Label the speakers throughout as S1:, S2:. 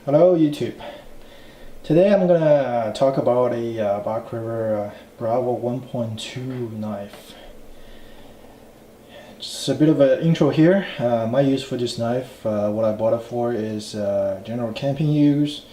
S1: Hello YouTube. Today I'm gonna talk about a Bark River Bravo 1.2 knife. Just a bit of an intro here. My use for this knife, what I bought it for is general camping use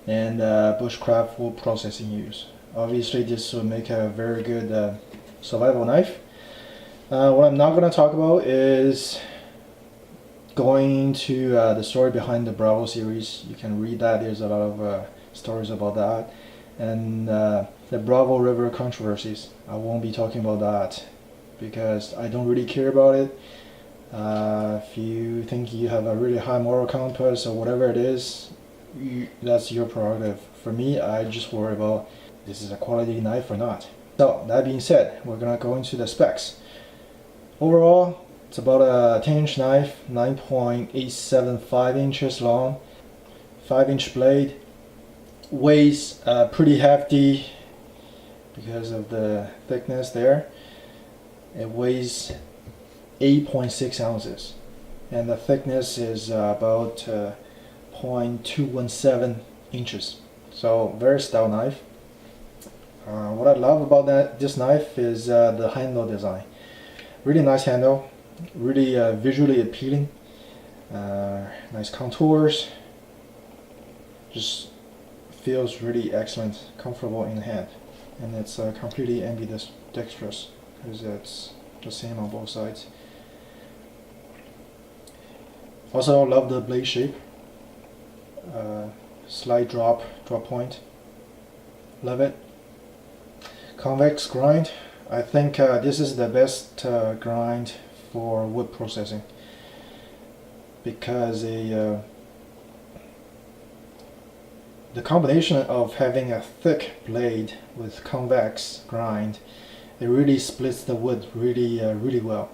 S1: and bushcraft wood processing use. Obviously this will make a very good survival knife. What I'm not gonna talk about is going to the story behind the Bravo series. You can read that. There's a lot of stories about that, and the Bravo River controversies. I won't be talking about that because I don't really care about it. If you think you have a really high moral compass or whatever it is, that's your prerogative. For me, I just worry about this is a quality knife or not. So that being said, we're gonna go into the specs. Overall, it's about a 10-inch knife, 9.875 inches long, 5-inch blade, weighs pretty hefty because of the thickness there. It weighs 8.6 ounces and the thickness is about 0.217 inches. So very stout knife. What I love about this knife is the handle design. Really nice handle. Really visually appealing, nice contours, just feels really excellent, comfortable in the hand, and it's completely ambidextrous because it's the same on both sides. Also love the blade shape, slight drop point, love it. Convex grind, I think this is the best grind for wood processing because the combination of having a thick blade with convex grind, it really splits the wood really well.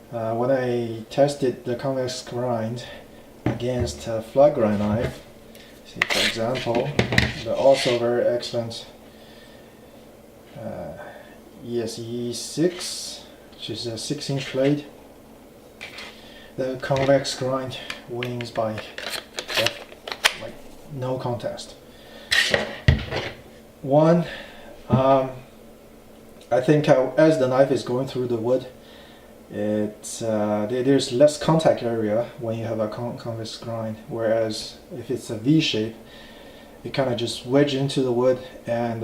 S1: When I tested the convex grind against a flat grind knife, see for example the also very excellent ESE6, which is a 6-inch blade. The convex grind wins by like no contest. One, I think as the knife is going through the wood, there's less contact area when you have a convex grind, whereas if it's a V shape, you kind of just wedge into the wood and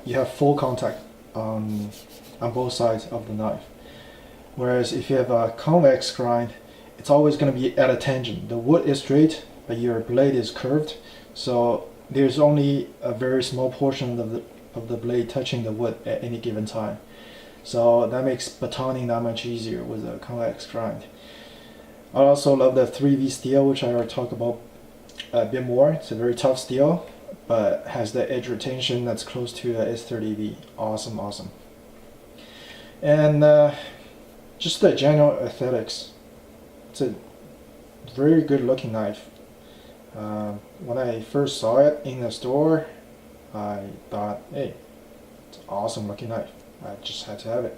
S1: you have full contact on both sides of the knife. Whereas if you have a convex grind, it's always going to be at a tangent. The wood is straight, but your blade is curved, so there's only a very small portion of the blade touching the wood at any given time. So that makes batoning that much easier with a convex grind. I also love the 3V steel, which I already talked about a bit more. It's a very tough steel, but has the edge retention that's close to a S30V. Awesome. And just the general aesthetics. It's a very good looking knife. When I first saw it in the store, I thought, hey, it's an awesome looking knife. I just had to have it.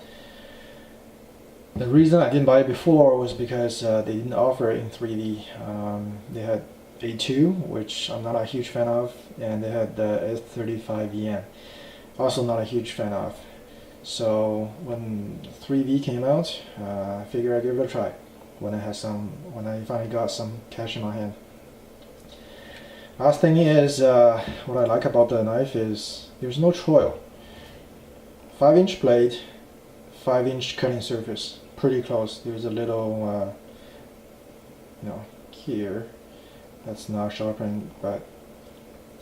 S1: The reason I didn't buy it before was because they didn't offer it in 3D. They had A2, which I'm not a huge fan of, and they had the S35EN, also not a huge fan of. So when 3V came out, I figured I'd give it a try when I finally got some cash in my hand. Last thing is, what I like about the knife is there's no choil. 5-inch blade, 5-inch cutting surface, pretty close. There's a little, here that's not sharpened, but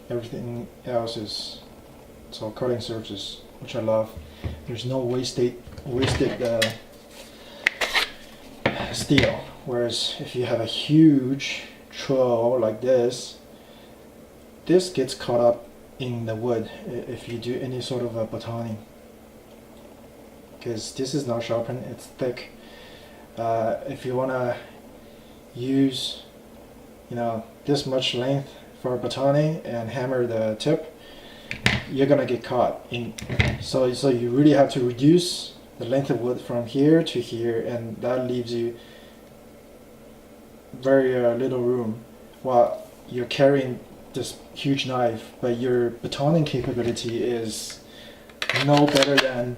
S1: everything else is so cutting surface, which I love. There's no wasted steel, whereas if you have a huge choil like this gets caught up in the wood if you do any sort of a batoning, because this is not sharpened, it's thick. If you want to use this much length for batoning and hammer the tip, you're gonna get caught in. So you really have to reduce the length of wood from here to here, and that leaves you very little room while you're carrying this huge knife, but your batoning capability is no better than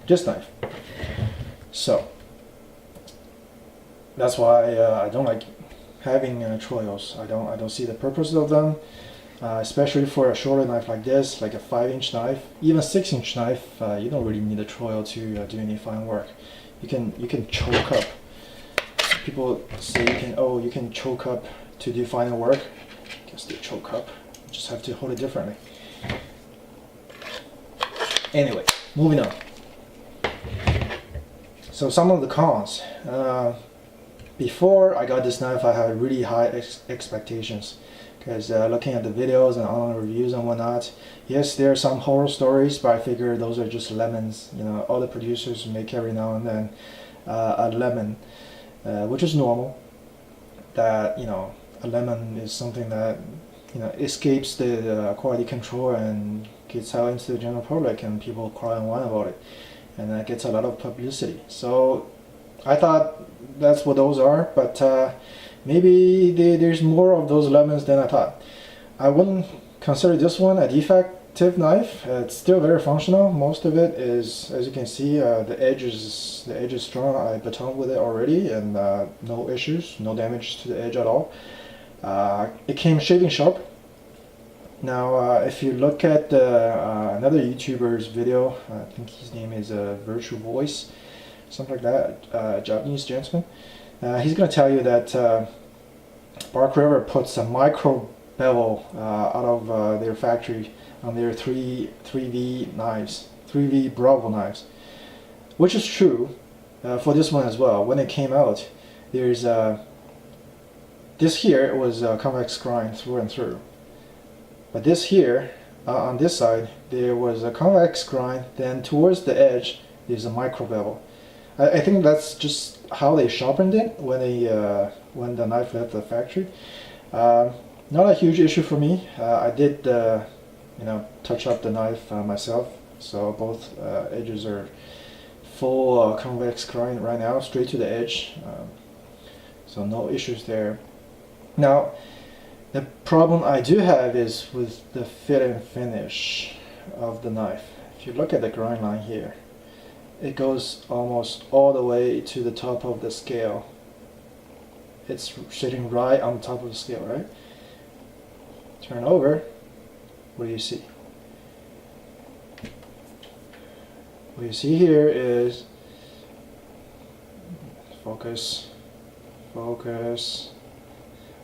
S1: this knife. So that's why I don't like having choils. I don't see the purpose of them, especially for a shorter knife like this, like a 5-inch knife, even 6-inch knife. You don't really need a choil to do any fine work. You can choke up. People say you can choke up to do finer work. You can still choke up. You just have to hold it differently. Anyway, moving on. So some of the cons. Before I got this knife, I had really high expectations, because looking at the videos and online reviews and whatnot, yes, there are some horror stories, but I figure those are just lemons. You know, all the producers make every now and then a lemon, which is normal. That, you know, a lemon is something that, you know, escapes the quality control and gets out into the general public, and people cry and whine about it, and that gets a lot of publicity. So I thought that's what those are, but maybe there's more of those lemons than I thought. I wouldn't consider this one a defective knife. It's still very functional. Most of it is, as you can see, the edge is strong. I batoned with it already, and no issues, no damage to the edge at all. It came shaving sharp. Now, if you look at another YouTuber's video, I think his name is Virtual Voice, something like that, Japanese gentleman. He's going to tell you that Bark River puts a micro bevel out of their factory on their 3V knives, 3V Bravo knives, which is true for this one as well. When it came out, there's this here was convex grind through and through, but this here on this side there was a convex grind. Then towards the edge there's a micro bevel. I think that's just how they sharpened it when when the knife left the factory. Not a huge issue for me. I did you know, touch up the knife myself, so both edges are full convex grind right now, straight to the edge. So no issues there. Now, the problem I do have is with the fit and finish of the knife. If you look at the grind line here, it goes almost all the way to the top of the scale. It's sitting right on the top of the scale, right? Turn over, what do you see? What you see here is, focus.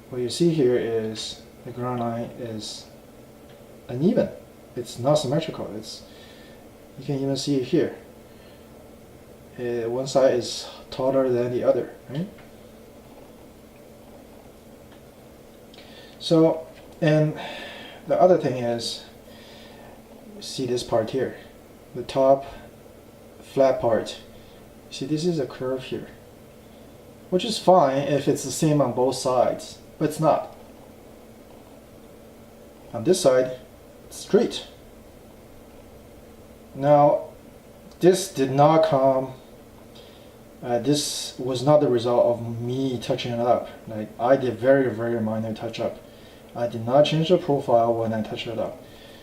S1: What you see here is the ground line is uneven. It's not symmetrical. You can even see it here. One side is taller than the other, right? So, and the other thing is, see this part here, the top flat part. See, this is a curve here, which is fine if it's the same on both sides, but it's not. On this side, it's straight. Now, this did not come. This was not the result of me touching it up. Like, I did very, very minor touch up. I did not change the profile when I touched it up.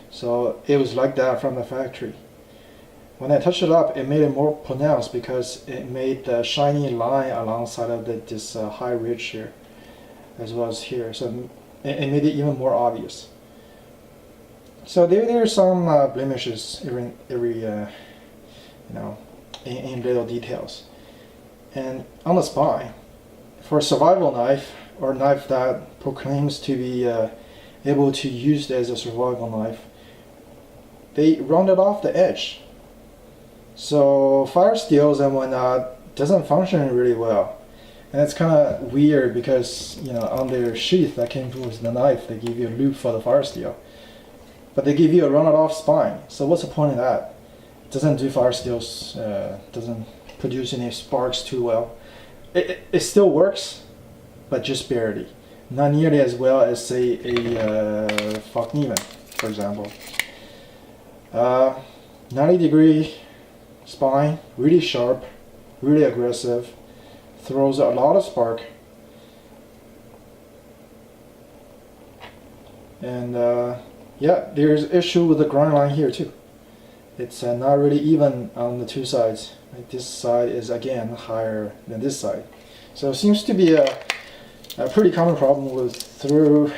S1: So it was like that from the factory. When I touched it up, it made it more pronounced because it made the shiny line alongside of this high ridge here, as well as here. So it made it even more obvious. So there are some blemishes every you know, in little details. And on the spine, for a survival knife, or a knife that proclaims to be able to use it as a survival knife, they rounded off the edge. So fire steels and whatnot doesn't function really well. And it's kind of weird because, you know, on their sheath that came with the knife, they give you a loop for the fire steel. But they give you a rounded off spine. So what's the point of that? It doesn't do fire steels, doesn't produce any sparks too well. It still works, but just barely. Not nearly as well as, say, a Falkneven, for example. 90-degree spine, really sharp, really aggressive, throws a lot of spark. And yeah, there's issue with the grind line here too. It's not really even on the two sides. Like this side is again higher than this side. So it seems to be a pretty common problem with through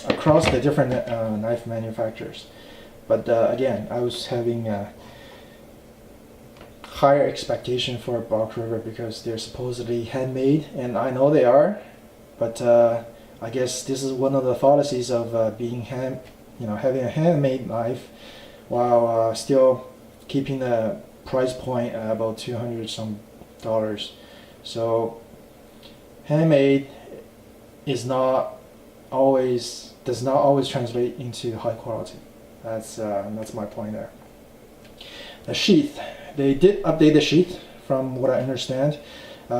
S1: across the different knife manufacturers. But again, I was having a higher expectation for Bark River because they're supposedly handmade, and I know they are, but I guess this is one of the fallacies of being having a handmade knife while still keeping the price point at about $200 some. So handmade does not always translate into high quality. That's my point there. The sheath, they did update the sheath from what I understand.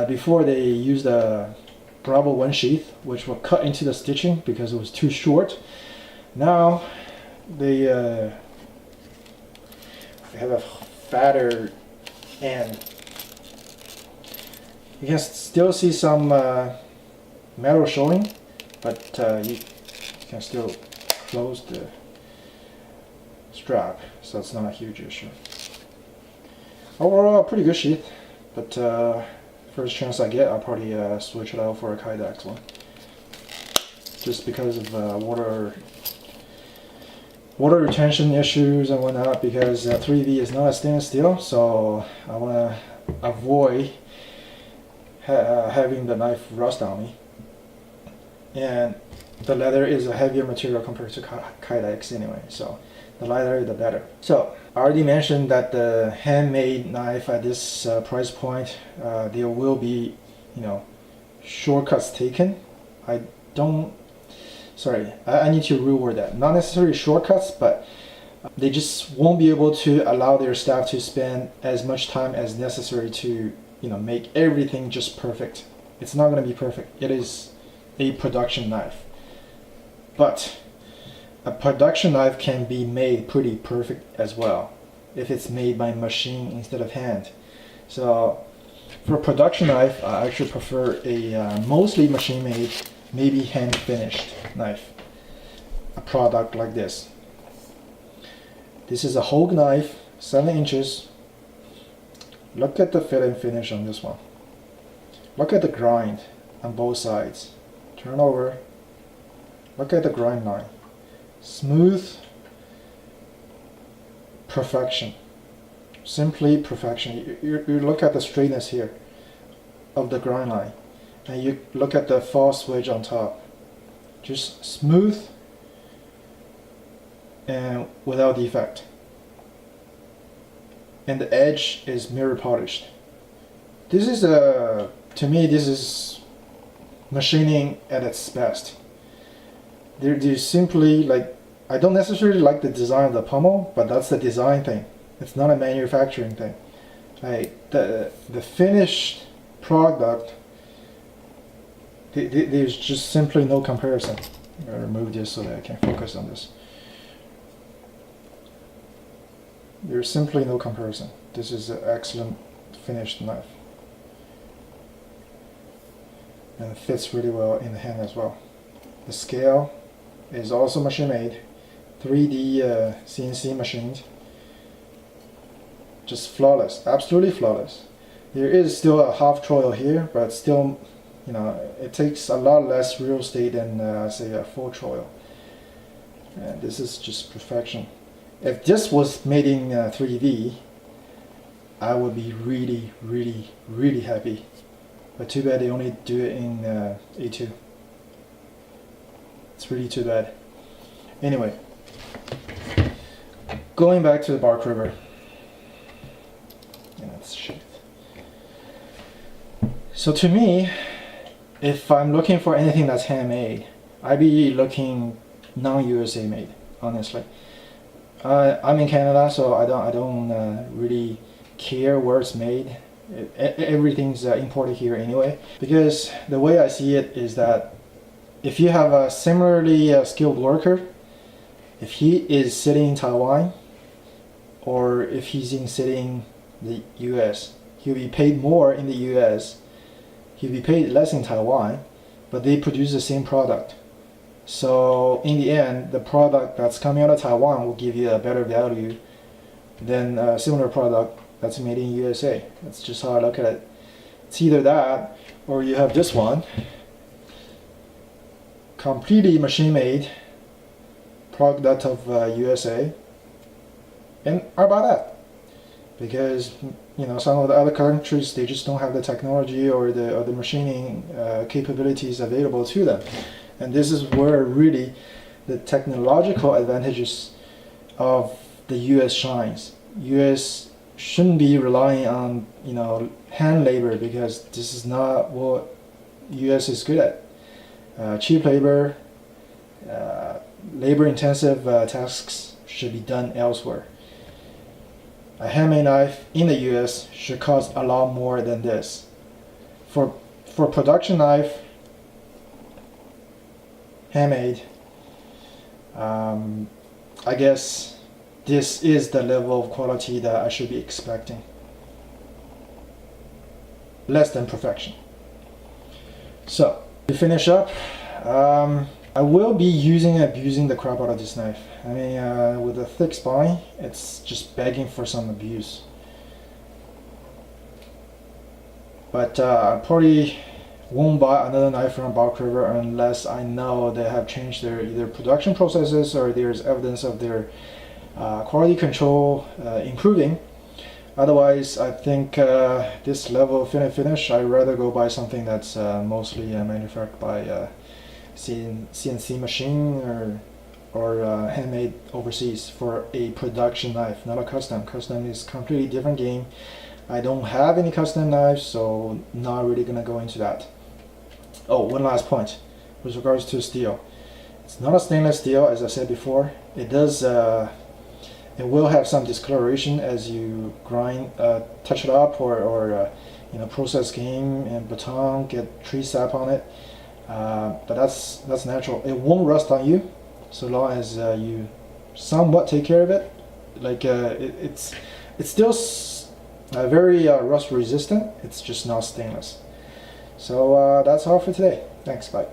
S1: Before they used a Bravo 1 sheath, which were cut into the stitching because it was too short. Now they have a fatter end. You can still see some metal showing, but you can still close the strap, so it's not a huge issue. Overall, pretty good sheath, but first chance I get, I'll probably switch it out for a Kydex one, just because of water retention issues and whatnot, because 3V is not a stainless steel, so I want to avoid having the knife rust on me. And the leather is a heavier material compared to Kydex anyway, so the lighter the better. So I already mentioned that the handmade knife at this price point, there will be, shortcuts taken. I need to reword that. Not necessarily shortcuts, but they just won't be able to allow their staff to spend as much time as necessary to, make everything just perfect. It's not going to be perfect. It is a production knife. But a production knife can be made pretty perfect as well if it's made by machine instead of hand. So for a production knife, I actually prefer a mostly machine made, maybe hand finished knife. A product like this. This is a Hogue knife, 7 inches. Look at the fit and finish on this one. Look at the grind on both sides. Turn over. Look at the grind line. Smooth. Perfection. Simply perfection. You look at the straightness here of the grind line. And you look at the fall switch on top. Just smooth and without defect. And the edge is mirror polished. This is to me, this is machining at its best. They're simply like, I don't necessarily like the design of the pommel, but that's the design thing. It's not a manufacturing thing. Like the finished product, there's just simply no comparison. I'm gonna remove this so that I can focus on this. There's simply no comparison. This is an excellent finished knife. And it fits really well in the hand as well. The scale is also machine made, 3D CNC machined. Just flawless, absolutely flawless. There is still a half choil here, but still, it takes a lot less real estate than say a full choil. And this is just perfection. If this was made in 3V, I would be really, really, really happy. But too bad they only do it in A2. It's really too bad. Anyway, going back to the Bark River. And that's Sheath. So to me, if I'm looking for anything that's handmade, I'd be looking non-USA made, honestly. I'm in Canada, so I don't really care where it's made. Everything's imported here anyway. Because the way I see it is that if you have a similarly skilled worker, if he is sitting in Taiwan, or if he's sitting in the US, he'll be paid more in the US. He'll be paid less in Taiwan, but they produce the same product. So in the end, the product that's coming out of Taiwan will give you a better value than a similar product that's made in USA. That's just how I look at it. It's either that, or you have this one, completely machine made, product of USA, and how about that? Because some of the other countries, they just don't have the technology or the machining capabilities available to them. And this is where really the technological advantages of the US shines. US shouldn't be relying on hand labor, because this is not what US is good at. Cheap labor, labor intensive tasks should be done elsewhere. A handmade knife in the US should cost a lot more than this. For production knife, handmade, I guess this is the level of quality that I should be expecting. Less than perfection. So to finish up, I will be abusing the crap out of this knife. I mean, with a thick spine, it's just begging for some abuse. But I probably won't buy another knife from Bulk River unless I know they have changed their either production processes or there's evidence of their quality control improving. Otherwise, I think this level of finish, I'd rather go buy something that's mostly manufactured by CNC machine or handmade overseas for a production knife, not a custom. Custom is completely different game. I don't have any custom knives, so not really gonna go into that. Oh, one last point with regards to steel. It's not a stainless steel, as I said before. It does. It will have some discoloration as you grind, touch it up, or process game and baton, get tree sap on it. But that's natural. It won't rust on you, so long as you somewhat take care of it. Like it's still very rust resistant. It's just not stainless. So that's all for today. Thanks. Bye.